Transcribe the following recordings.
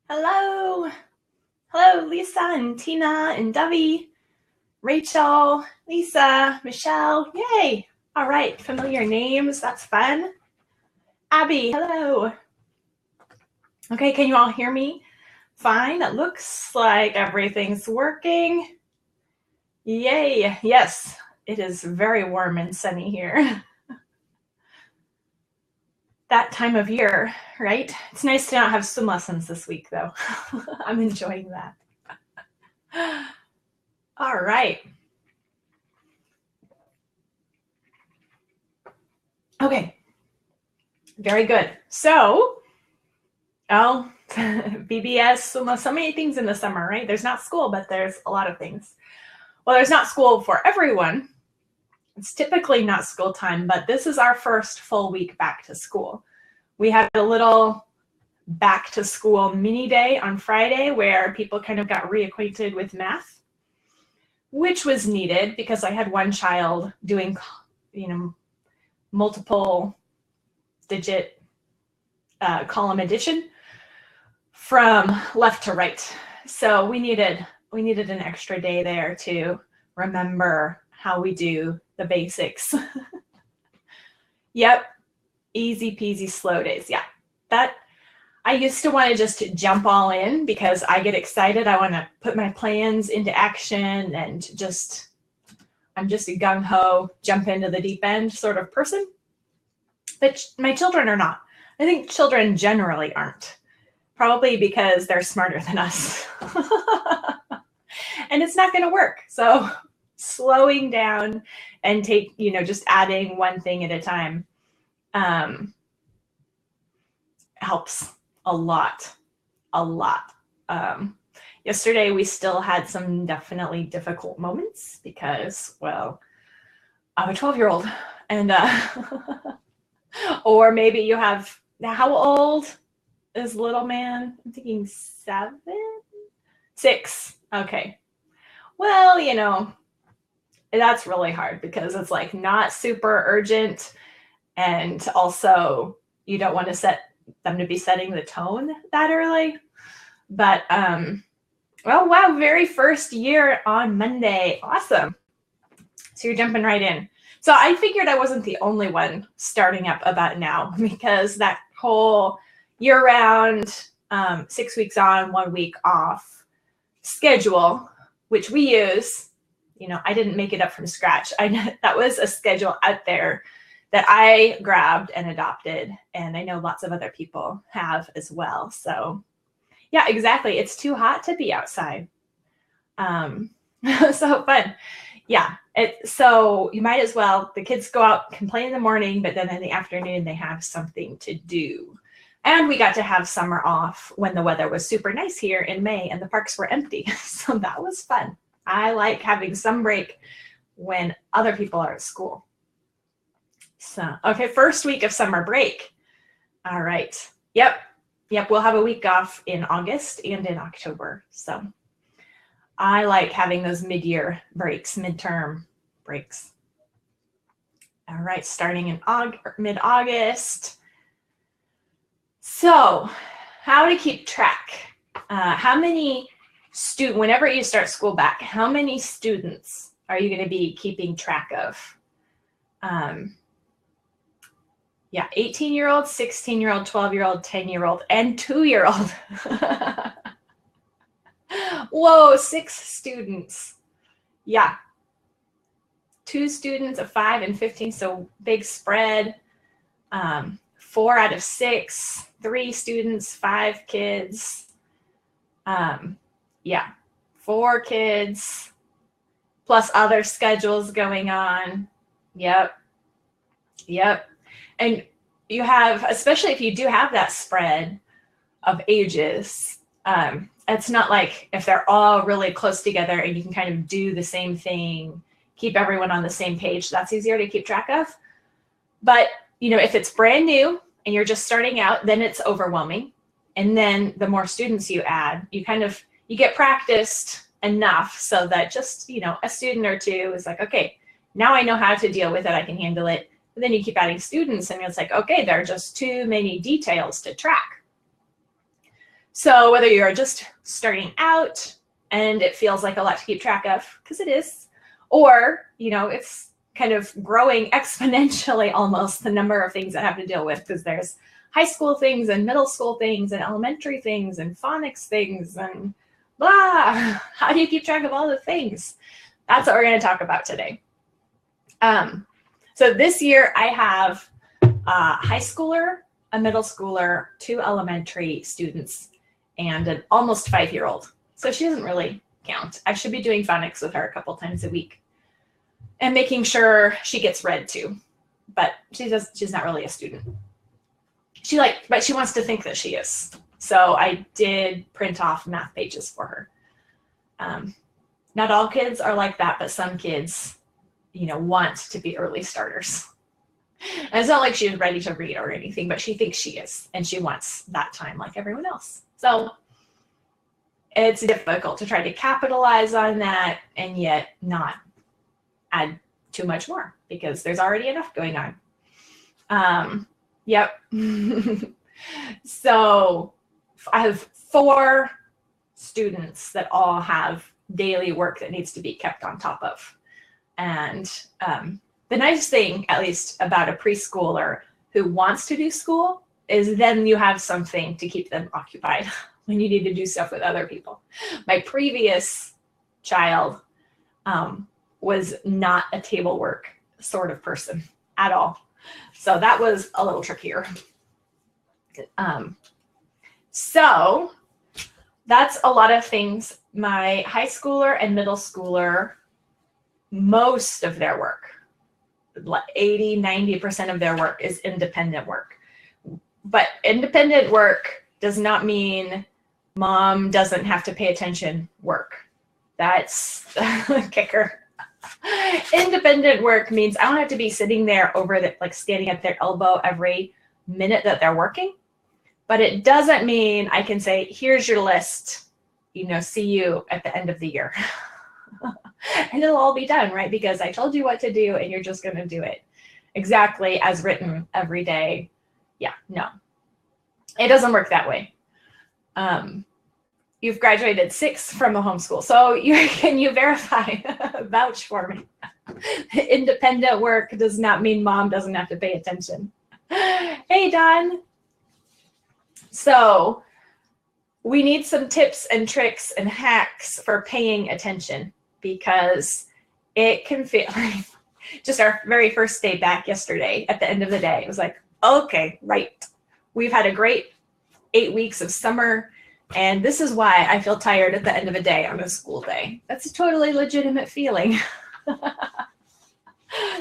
Hello. Hello, Lisa and Tina and Debbie, Rachel, Lisa, Michelle. Yay. All right, familiar names. That's fun. Abby, hello. Okay, can you all hear me? Fine. It looks like everything's working. Yay. Yes, it is very warm and sunny here. That time of year, right? It's nice to not have swim lessons this week, though. I'm enjoying that. All right. Okay. Very good. So, BBS, so many things in the summer, right? There's not school, but there's a lot of things. Well, there's not school for everyone. It's typically not school time, but this is our first full week back to school. We had a little back to school mini day on Friday where people kind of got reacquainted with math, which was needed because I had one child doing, multiple digit column addition from left to right. So we needed an extra day there to remember how we do the basics. Yep, easy peasy slow days. Yeah, that I used to want to just jump all in because I get excited. I want to put my plans into action and I'm just a gung-ho, jump into the deep end sort of person. But my children are not. I think children generally aren't. Probably because they're smarter than us. And it's not going to work. So slowing down and just adding one thing at a time helps a lot. Yesterday, we still had some definitely difficult moments because, well, I'm a 12-year-old and or maybe you have, how old is little man? I'm thinking 7, 6. Okay. Well, that's really hard because it's like not super urgent. And also you don't want to set them to be setting the tone that early. But, oh, wow. Very first year on Monday. Awesome. So you're jumping right in. So I figured I wasn't the only one starting up about now because that whole year-round, 6 weeks on, 1 week off schedule, which we use, I didn't make it up from scratch. That was a schedule out there that I grabbed and adopted, and I know lots of other people have as well. So yeah, exactly. It's too hot to be outside. So fun. Yeah. So you might as well, the kids go out, can play in the morning, but then in the afternoon, they have something to do. And we got to have summer off when the weather was super nice here in May and the parks were empty. So that was fun. I like having some break when other people are at school. So, okay, first week of summer break. All right. Yep. We'll have a week off in August and in October. So I like having those mid-year breaks, midterm breaks. All right, starting in mid-August. So how to keep track. How many whenever you start school back, how many students are you going to be keeping track of? 18-year-old, 16-year-old, 12-year-old, 10-year-old, and 2-year-old. Whoa, 6 students. Yeah. 2 students of 5 and 15, so big spread. 4 out of 6, 3 students, 5 kids. 4 kids, plus other schedules going on. Yep. And you have, especially if you do have that spread of ages, it's not like if they're all really close together and you can kind of do the same thing, keep everyone on the same page, that's easier to keep track of. But, if it's brand new and you're just starting out, then it's overwhelming. And then the more students you add, you get practiced enough so that just, a student or two is like, okay, now I know how to deal with it. I can handle it. And then you keep adding students and it's like, okay, there are just too many details to track. So whether you're just starting out and it feels like a lot to keep track of, because it is, or, it's kind of growing exponentially almost, the number of things I have to deal with, because there's high school things and middle school things and elementary things and phonics things and blah. How do you keep track of all the things? That's what we're going to talk about today. So this year I have a high schooler, a middle schooler, 2 elementary students, and an almost 5-year-old. So she doesn't really count. I should be doing phonics with her a couple times a week and making sure she gets read too. But she's not really a student. But she wants to think that she is. So I did print off math pages for her. Not all kids are like that, but some kids, want to be early starters. And it's not like she's ready to read or anything, but she thinks she is, and she wants that time like everyone else. So it's difficult to try to capitalize on that and yet not add too much more, because there's already enough going on. Yep. So I have 4 students that all have daily work that needs to be kept on top of. And the nice thing, at least about a preschooler who wants to do school, is then you have something to keep them occupied when you need to do stuff with other people. My previous child was not a table work sort of person at all. So that was a little trickier. So that's a lot of things. My high schooler and middle schooler, most of their work, 80-90% of their work is independent work. But independent work does not mean mom doesn't have to pay attention work. That's the kicker. Independent work means I don't have to be sitting there standing at their elbow every minute that they're working. But it doesn't mean I can say, here's your list, see you at the end of the year. And it'll all be done, right? Because I told you what to do and you're just going to do it exactly as written every day. Yeah, no, it doesn't work that way. You've graduated 6 from a homeschool. So can you verify, vouch for me? Independent work does not mean mom doesn't have to pay attention. Hey, Don. So we need some tips and tricks and hacks for paying attention, because it can feel like just our very first day back yesterday. At the end of the day, it was like, okay, right. We've had a great 8 weeks of summer, and this is why I feel tired at the end of a day on a school day. That's a totally legitimate feeling.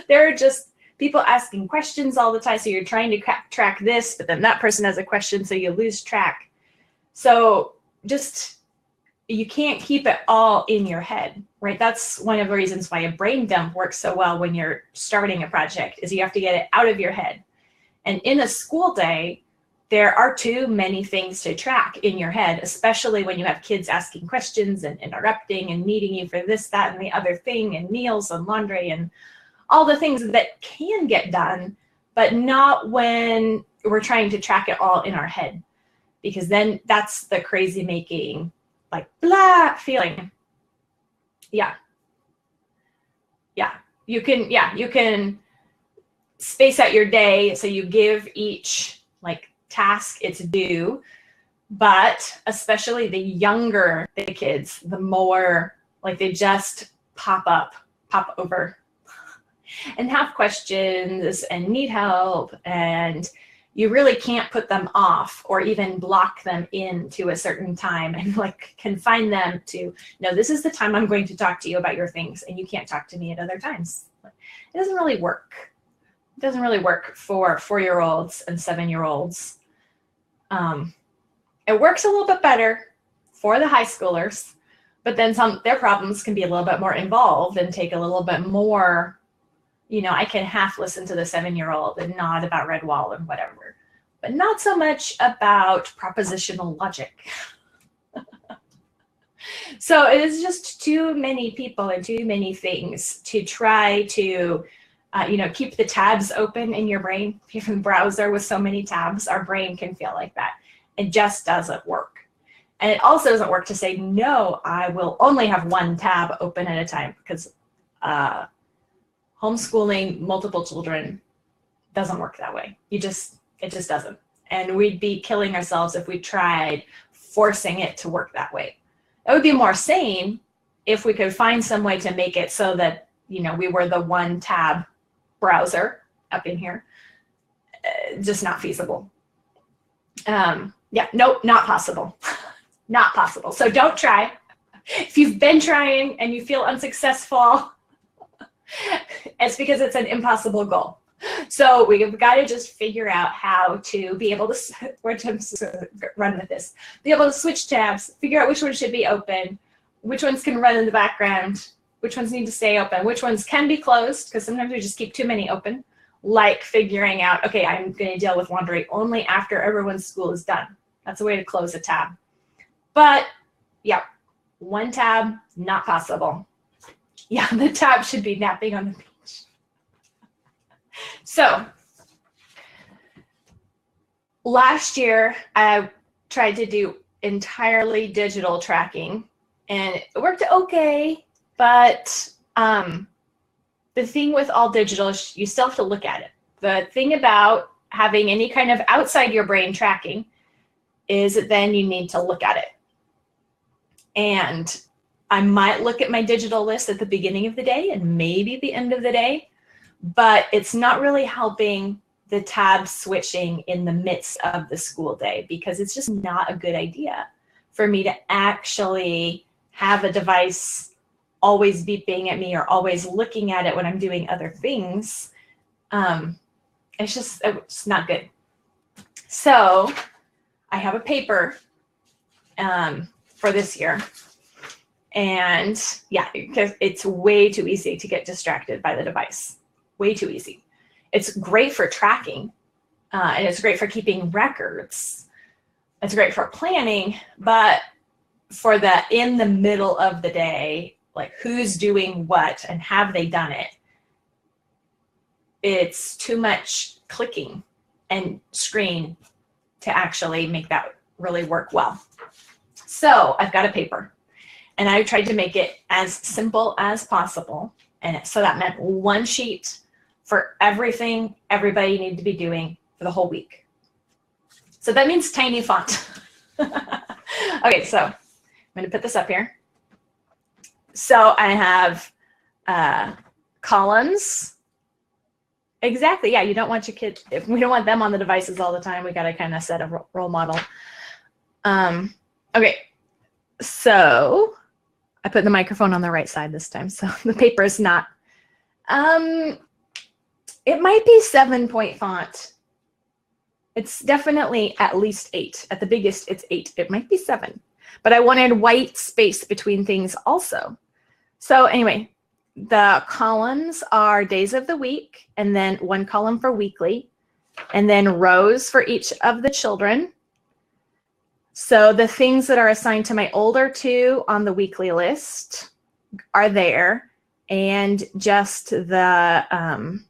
There are just people asking questions all the time. So you're trying to track this, but then that person has a question, so you lose track. So you can't keep it all in your head, right? That's one of the reasons why a brain dump works so well when you're starting a project, is you have to get it out of your head. And in a school day, there are too many things to track in your head, especially when you have kids asking questions and interrupting and needing you for this, that, and the other thing, and meals and laundry and all the things that can get done, but not when we're trying to track it all in our head, because then that's the crazy making, like, blah feeling. Yeah. You can space out your day so you give each task its due, but especially the younger the kids, the more they just pop over and have questions and need help, and you really can't put them off or even block them into a certain time and confine them to, no, this is the time I'm going to talk to you about your things, and you can't talk to me at other times. It doesn't really work. It doesn't really work for 4-year-olds and 7-year-olds. It works a little bit better for the high schoolers, but then their problems can be a little bit more involved and take a little bit more. I can half listen to the 7-year-old and nod about red wall and whatever, but not so much about propositional logic. So it is just too many people and too many things to try to, keep the tabs open in your brain. Even the browser with so many tabs, our brain can feel like that. It just doesn't work. And it also doesn't work to say, no, I will only have one tab open at a time, because homeschooling multiple children doesn't work that way. It just doesn't. And we'd be killing ourselves if we tried forcing it to work that way. It would be more sane if we could find some way to make it so that, you know, we were the one tab browser up in here. Just not feasible. Yeah, nope, not possible. Not possible. So don't try. If you've been trying and you feel unsuccessful, it's because it's an impossible goal. So we've got to just figure out how to be able to, we're to run with this, be able to switch tabs, figure out which ones should be open, which ones can run in the background, which ones need to stay open, which ones can be closed, because sometimes we just keep too many open, like figuring out, okay, I'm going to deal with laundry only after everyone's school is done. That's a way to close a tab. But yeah, one tab, not possible. Yeah, the tab should be napping on the beach. So last year, I tried to do entirely digital tracking, and it worked okay, but the thing with all digital is you still have to look at it. The thing about having any kind of outside your brain tracking is that then you need to look at it. And I might look at my digital list at the beginning of the day and maybe the end of the day, but it's not really helping the tab switching in the midst of the school day, because it's just not a good idea for me to actually have a device always beeping at me or always looking at it when I'm doing other things. It's not good. So I have a paper for this year. And yeah, because it's way too easy to get distracted by the device. Way too easy. It's great for tracking, and it's great for keeping records. It's great for planning, but for the in the middle of the day, like who's doing what and have they done it, it's too much clicking and screen to actually make that really work well. So I've got a paper, and I tried to make it as simple as possible. And so that meant one sheet for everything everybody needed to be doing for the whole week. So that means tiny font. Okay, so I'm going to put this up here. So I have columns. Exactly, yeah, you don't want your kids, if we don't want them on the devices all the time, we got to kind of set a role model. Okay, so I put the microphone on the right side this time, so the paper is not, it might be 7-point font. It's definitely at least 8. At the biggest, it's 8. It might be 7. But I wanted white space between things also. So anyway, the columns are days of the week, and then one column for weekly, and then rows for each of the children. So the things that are assigned to my older two on the weekly list are there, and just the,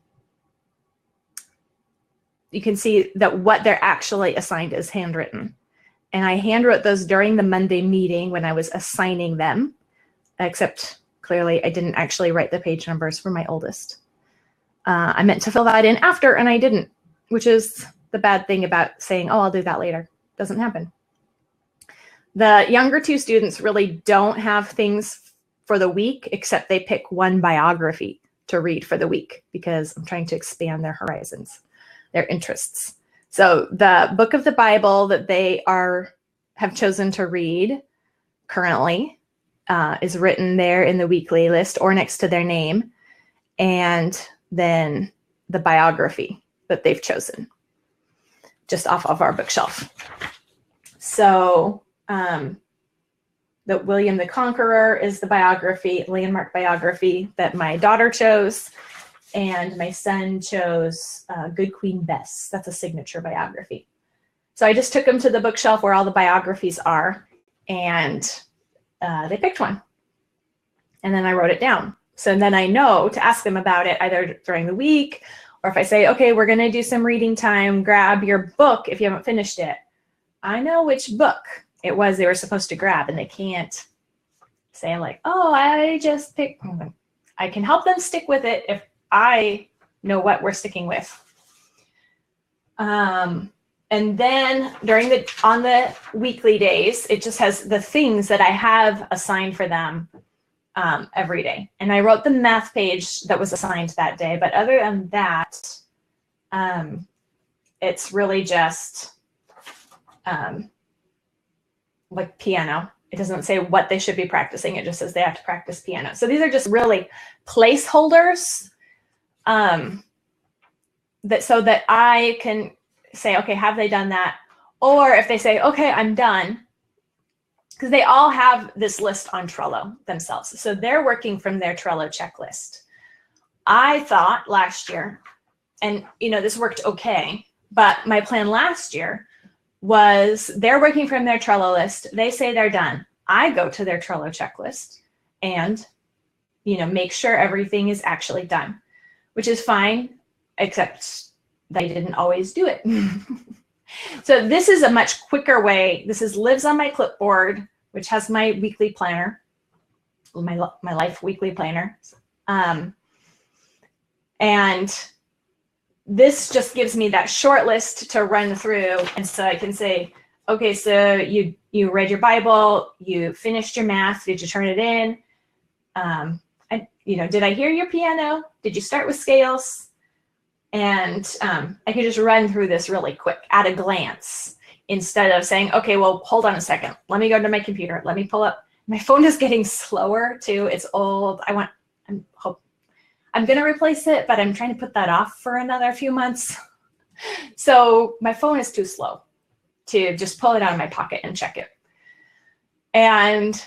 you can see that what they're actually assigned is handwritten. And I handwrote those during the Monday meeting when I was assigning them, except clearly I didn't actually write the page numbers for my oldest. I meant to fill that in after, and I didn't, which is the bad thing about saying, oh, I'll do that later. Doesn't happen. The younger two students really don't have things for the week, except they pick one biography to read for the week, because I'm trying to expand their horizons, their interests. So the book of the Bible that they have chosen to read currently is written there in the weekly list or next to their name, and then the biography that they've chosen just off of our bookshelf. So the William the Conqueror is the biography, landmark biography that my daughter chose, and my son chose Good Queen Bess. That's a signature biography. So I just took them to the bookshelf where all the biographies are, and they picked one. And then I wrote it down. So then I know to ask them about it either during the week, or if I say, okay, we're going to do some reading time, grab your book if you haven't finished it. I know which book it was they were supposed to grab, and they can't say like, oh, I just picked. I can help them stick with it if I know what we're sticking with. And then on the weekly days, it just has the things that I have assigned for them every day. And I wrote the math page that was assigned that day. But other than that, it's really just like piano. It doesn't say what they should be practicing. It just says they have to practice piano. So these are just really placeholders so that I can say, okay, have they done that? Or if they say, okay, I'm done, because they all have this list on Trello themselves. So they're working from their Trello checklist. I thought last year, and this worked okay, but my plan last year was they're working from their Trello list. They say they're done. I go to their Trello checklist and, make sure everything is actually done, which is fine, except they didn't always do it. So this is a much quicker way. This lives on my clipboard, which has my weekly planner, my life weekly planner. And this just gives me that short list to run through. And so I can say, okay, so you read your Bible, you finished your math, did you turn it in? Did I hear your piano? Did you start with scales? And I can just run through this really quick at a glance instead of saying, okay, well, hold on a second. Let me go to my computer. Let me pull up. My phone is getting slower too. It's old. I'm going to replace it, but I'm trying to put that off for another few months. So my phone is too slow to just pull it out of my pocket and check it. And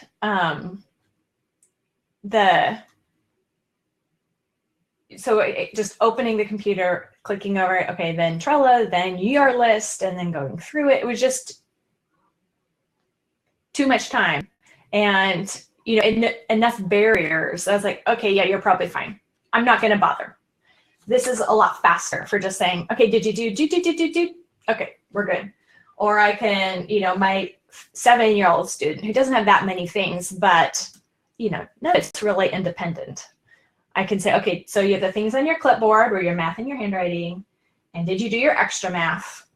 just opening the computer, clicking over it, okay, then Trello, then your list, and then going through it. It was just too much time and, enough barriers. I was like, okay, yeah, you're probably fine. I'm not going to bother. This is a lot faster for just saying, okay, did you do? Okay, we're good. Or I can, my 7-year-old student who doesn't have that many things, but, no, it's really independent. I can say, okay, so you have the things on your clipboard where your math and your handwriting, and did you do your extra math?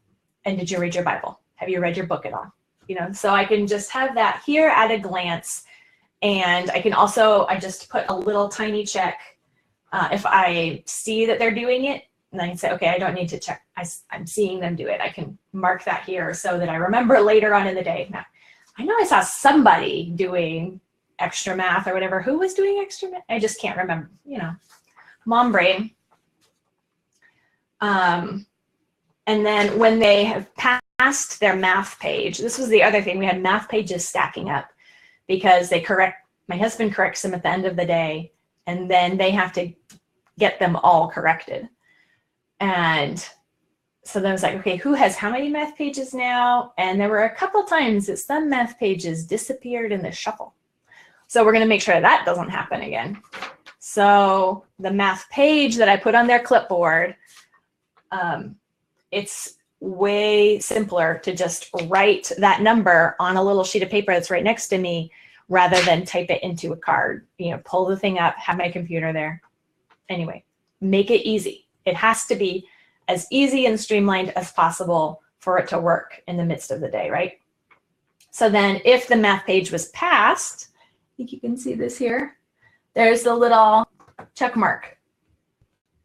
And did you read your Bible? Have you read your book at all? So I can just have that here at a glance. And I can also, I just put a little tiny check if I see that they're doing it, and I can say, okay, I don't need to check. I'm seeing them do it. I can mark that here so that I remember later on in the day. Now, I know I saw somebody doing extra math or whatever. Who was doing extra math? I just can't remember, mom brain. And then when they have passed their math page, this was the other thing. We had math pages stacking up because my husband corrects them at the end of the day, and then they have to get them all corrected. And so then I was like, okay, who has how many math pages now? And there were a couple times that some math pages disappeared in the shuffle. So we're going to make sure that doesn't happen again. So the math page that I put on their clipboard, it's way simpler to just write that number on a little sheet of paper that's right next to me rather than type it into a card. Pull the thing up, have my computer there. Anyway, make it easy. It has to be as easy and streamlined as possible for it to work in the midst of the day, right? So then if the math page was passed, I think you can see this here. There's the little check mark.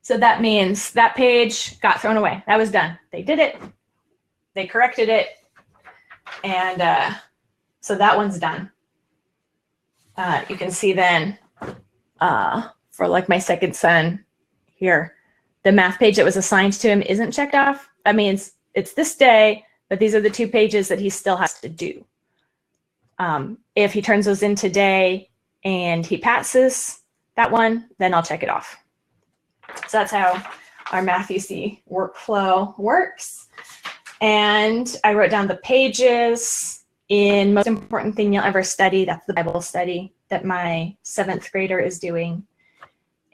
So that means that page got thrown away. That was done. They did it. They corrected it. And so that one's done. You can see then for like my second son here, the math page that was assigned to him isn't checked off. That means it's this day, but these are the 2 pages that he still has to do. If he turns those in today and he passes that one, then I'll check it off. So that's how our Math UC workflow works. And I wrote down the pages in most important thing you'll ever study. That's the Bible study that my 7th grader is doing.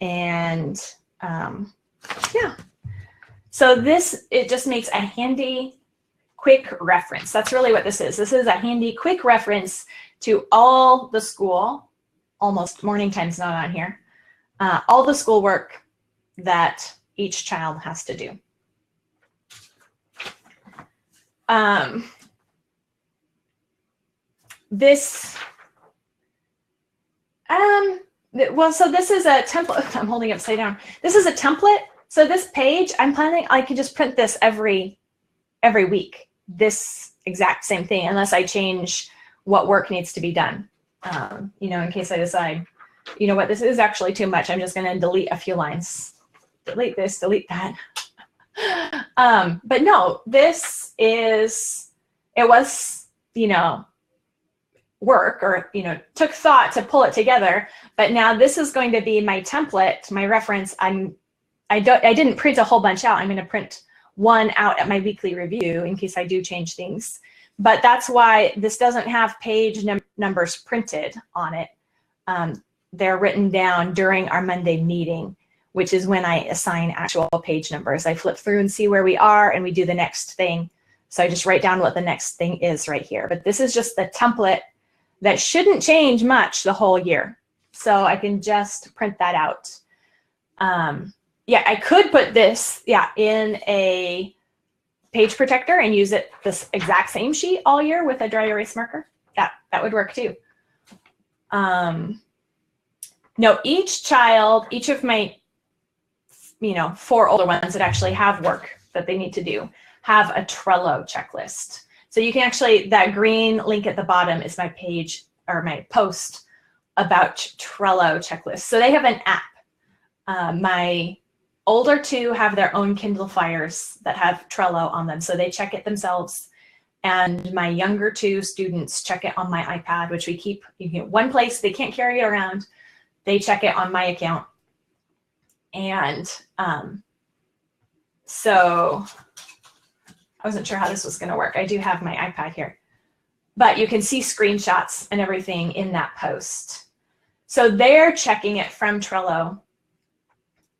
And yeah, so it just makes a handy, quick reference. That's really what this is. This is a handy quick reference to all the school, almost morning time's not on here, all the schoolwork that each child has to do. Well, so this is a template. I'm holding it upside down. This is a template. So this page, I'm planning, I can just print this every week, this exact same thing, unless I change what work needs to be done. You know, in case I decide, you know what, this is actually too much. I'm just going to delete a few lines. Delete this, delete that. But no, this is, it was, you know, work, or, you know, took thought to pull it together. But now this is going to be my template, my reference. I didn't print a whole bunch out. I'm going to print one out at my weekly review in case I do change things. But that's why this doesn't have page numbers printed on it. They're written down during our Monday meeting, which is when I assign actual page numbers. I flip through and see where we are, and we do the next thing. So I just write down what the next thing is right here. But this is just the template that shouldn't change much the whole year. So I can just print that out. Yeah, I could put this, in a page protector and use it this exact same sheet all year with a dry erase marker. That would work too. No, each child, each of my, 4 older ones that actually have work that they need to do, have a Trello checklist. So you can actually, that green link at the bottom is my page or my post about Trello checklist. So they have an app. My older 2 have their own Kindle Fires that have Trello on them. So they check it themselves. And my younger 2 students check it on my iPad, which we keep one place. They can't carry it around. They check it on my account. And so I wasn't sure how this was going to work. I do have my iPad here, but you can see screenshots and everything in that post. So they're checking it from Trello,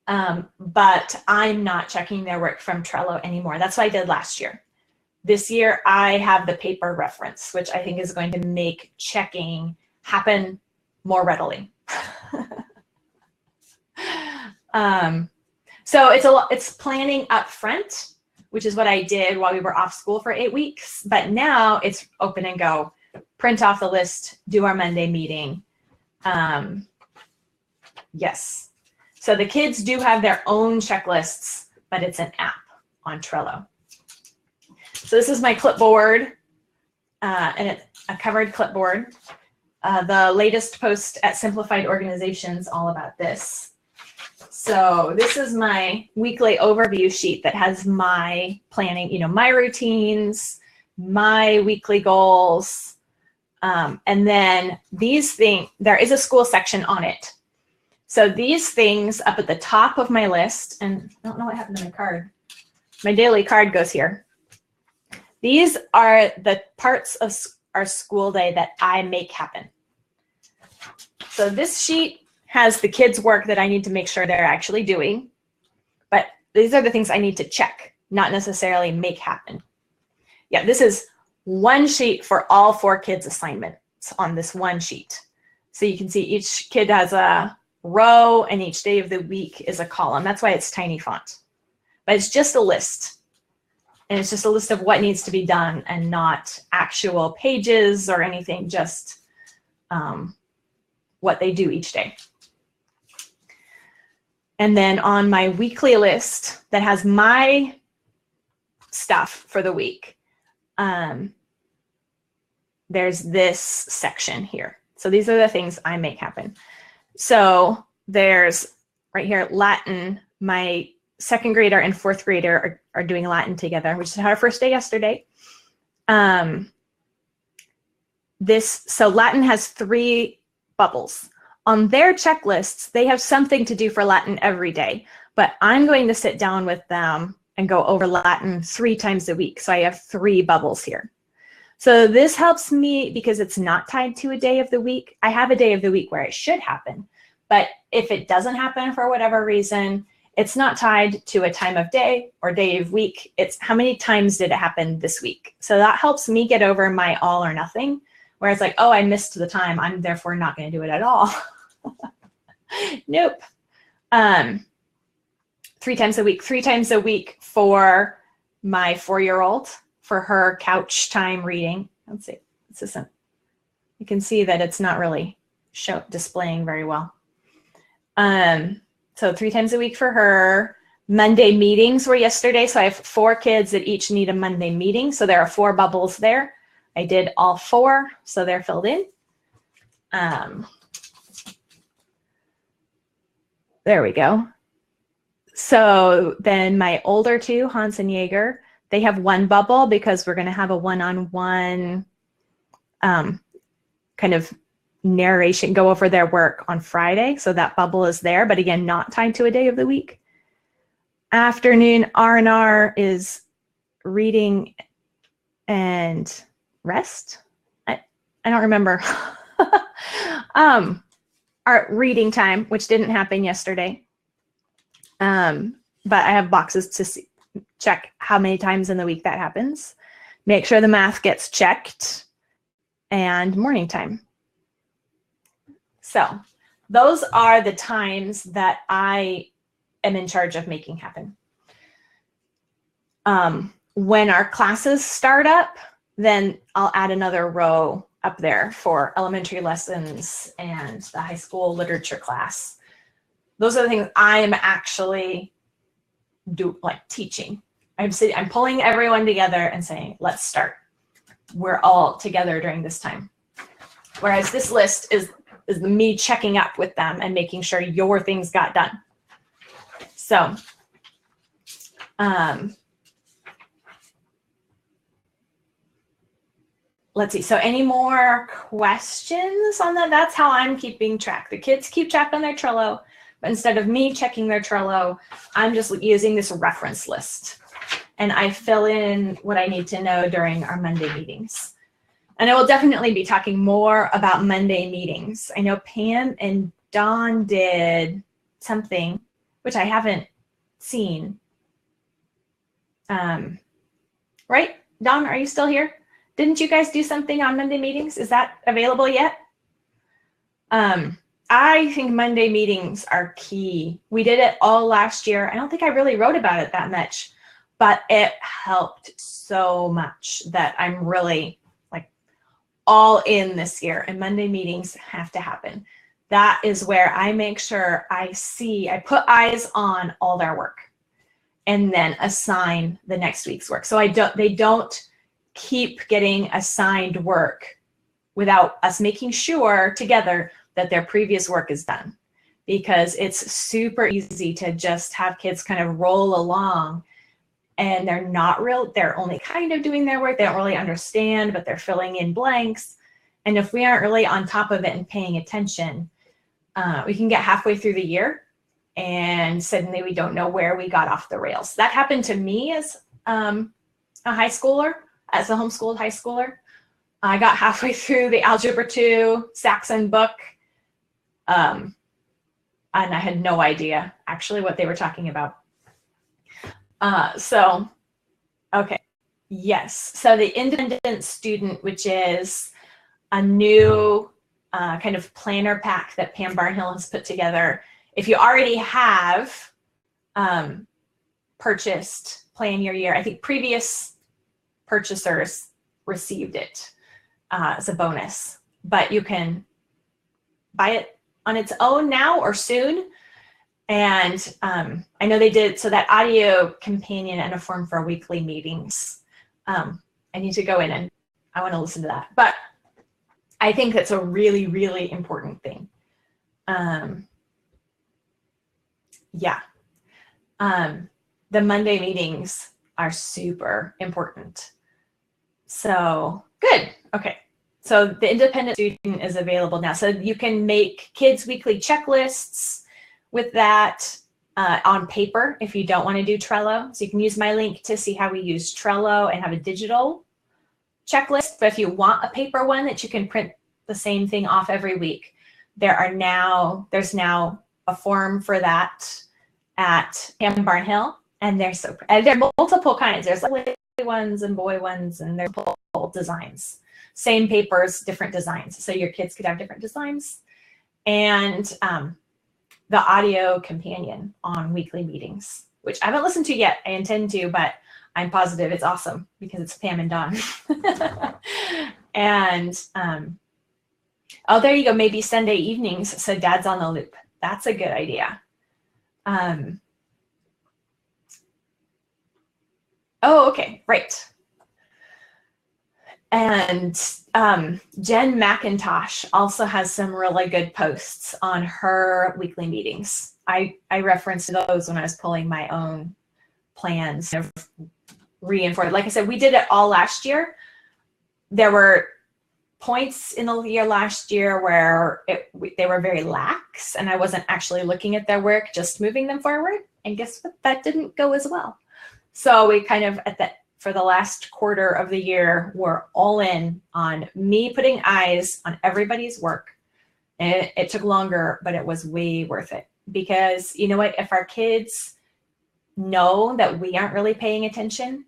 but I'm not checking their work from Trello anymore. That's what I did last year. This year, I have the paper reference, which I think is going to make checking happen more readily. So it's planning up front, which is what I did while we were off school for 8 weeks. But now it's open and go, print off the list, do our Monday meeting. Yes. So the kids do have their own checklists, but it's an app on Trello. So this is my clipboard, and it's a covered clipboard. The latest post at Simplified Organizations all about this. So this is my weekly overview sheet that has my planning, my routines, my weekly goals. And then these things, there is a school section on it. So these things up at the top of my list, and I don't know what happened to my card. My daily card goes here. These are the parts of our school day that I make happen. So this sheet has the kids' work that I need to make sure they're actually doing. But these are the things I need to check, not necessarily make happen. Yeah, this is one sheet for all 4 kids' assignments on this one sheet. So you can see each kid has a row and each day of the week is a column. That's why it's tiny font. But it's just a list. And it's just a list of what needs to be done and not actual pages or anything, just what they do each day. And then on my weekly list that has my stuff for the week, there's this section here. So these are the things I make happen. So there's right here, Latin. My 2nd grader and 4th grader are doing Latin together, which is our first day yesterday. So Latin has 3 bubbles. On their checklists, they have something to do for Latin every day, but I'm going to sit down with them and go over Latin 3 times a week. So I have 3 bubbles here. So this helps me because it's not tied to a day of the week. I have a day of the week where it should happen, but if it doesn't happen for whatever reason, It's not tied to a time of day or day of week. It's how many times did it happen this week? So that helps me get over my all or nothing, where it's like, oh, I missed the time, I'm therefore not going to do it at all. Nope. 3 times a week. 3 times a week for my 4-year-old, for her couch time reading. Let's see. This isn't. You can see that it's not really displaying very well. So 3 times a week for her. Monday meetings were yesterday. So I have 4 kids that each need a Monday meeting. So there are 4 bubbles there. I did all 4, so they're filled in. There we go. So then my older 2, Hans and Jaeger, they have 1 bubble because we're going to have a one-on-one kind of narration, go over their work on Friday. So that bubble is there, but again, not tied to a day of the week. Afternoon R&R is reading and rest. I don't remember. Our reading time, which didn't happen yesterday. But I have boxes to check how many times in the week that happens. Make sure the math gets checked, and morning time. So those are the times that I am in charge of making happen. When our classes start up, then I'll add another row up there for elementary lessons and the high school literature class. Those are the things I'm actually teaching. I'm pulling everyone together and saying, let's start. We're all together during this time. Whereas this list is me checking up with them and making sure your things got done. So, let's see. So any more questions on that? That's how I'm keeping track. The kids keep track on their Trello, but instead of me checking their Trello, I'm just using this reference list. And I fill in what I need to know during our Monday meetings. And I will definitely be talking more about Monday meetings. I know Pam and Dawn did something, which I haven't seen. Right? Dawn, are you still here? Didn't you guys do something on Monday meetings? Is that available yet? I think Monday meetings are key. We did it all last year. I don't think I really wrote about it that much, but it helped so much that I'm really all in this year, and Monday meetings have to happen. That is where I make sure I put eyes on all their work and then assign the next week's work. So they don't keep getting assigned work without us making sure together that their previous work is done, because it's super easy to just have kids kind of roll along and they're only kind of doing their work. They don't really understand, but they're filling in blanks. And if we aren't really on top of it and paying attention, we can get halfway through the year and suddenly we don't know where we got off the rails. That happened to me as a high schooler, as a homeschooled high schooler. I got halfway through the Algebra 2 Saxon book, and I had no idea actually what they were talking about. Okay, yes. So the independent student, which is a new kind of planner pack that Pam Barnhill has put together. If you already have purchased Plan Your Year, I think previous purchasers received it as a bonus, but you can buy it on its own now or soon. And I know they did, so that audio companion and a form for weekly meetings. I need to go in and I want to listen to that. But I think that's a really, really important thing. Yeah. The Monday meetings are super important. So good. Okay. So the independent student is available now. So you can make kids' weekly checklists with that on paper if you don't want to do Trello. So you can use my link to see how we use Trello and have a digital checklist. But if you want a paper one that you can print the same thing off every week, there's now a form for that at Pam Barnhill, and they're so pretty. And there are multiple kinds. There's like ones and boy ones, and there's multiple designs. Same papers, different designs. So your kids could have different designs. And the audio companion on weekly meetings, which I haven't listened to yet. I intend to, but I'm positive it's awesome because it's Pam and Dawn. And oh, there you go. Maybe Sunday evenings, so Dad's on the loop. That's a good idea. Oh, okay, right. And Jen McIntosh also has some really good posts on her weekly meetings. I referenced those when I was pulling my own plans of reinforced. Like I said, we did it all last year. There were points in the year last year where they were very lax, and I wasn't actually looking at their work, just moving them forward. And guess what? That didn't go as well. So we kind of for the last quarter of the year, we're all in on me putting eyes on everybody's work. And it took longer, but it was way worth it. Because you know what? If our kids know that we aren't really paying attention,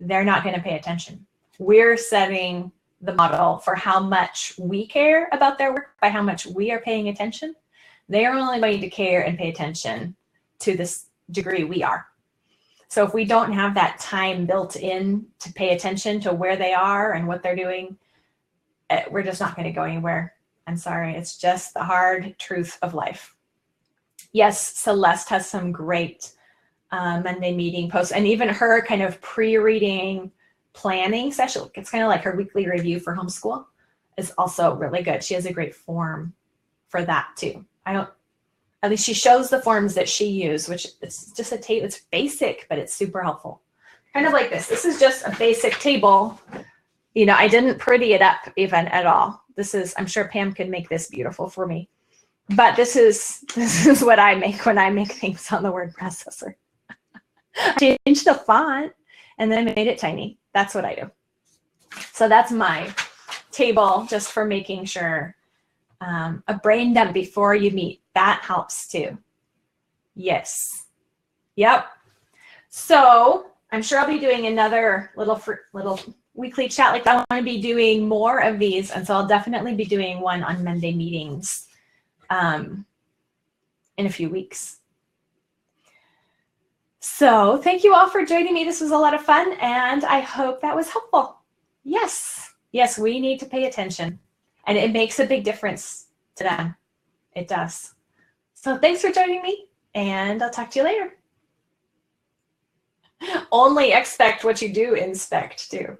they're not going to pay attention. We're setting the model for how much we care about their work by how much we are paying attention. They are only going to care and pay attention to this degree we are. So if we don't have that time built in to pay attention to where they are and what they're doing, we're just not going to go anywhere. I'm sorry. It's just the hard truth of life. Yes, Celeste has some great Monday meeting posts, and even her kind of pre-reading planning session. It's kind of like her weekly review for homeschool is also really good. She has a great form for that too. At least she shows the forms that she used, which it's just a table. It's basic, but it's super helpful. Kind of like this. This is just a basic table. You know, I didn't pretty it up even at all. This is, I'm sure Pam could make this beautiful for me. But this is what I make when I make things on the word processor. I changed the font and then I made it tiny. That's what I do. So that's my table just for making sure. A brain dump before you meet. That helps too. Yes. Yep. So I'm sure I'll be doing another little weekly chat. Like I want to be doing more of these. And so I'll definitely be doing one on Monday meetings in a few weeks. So thank you all for joining me. This was a lot of fun, and I hope that was helpful. Yes. Yes, we need to pay attention, and it makes a big difference to them. It does. So thanks for joining me, and I'll talk to you later. Only expect what you do inspect too.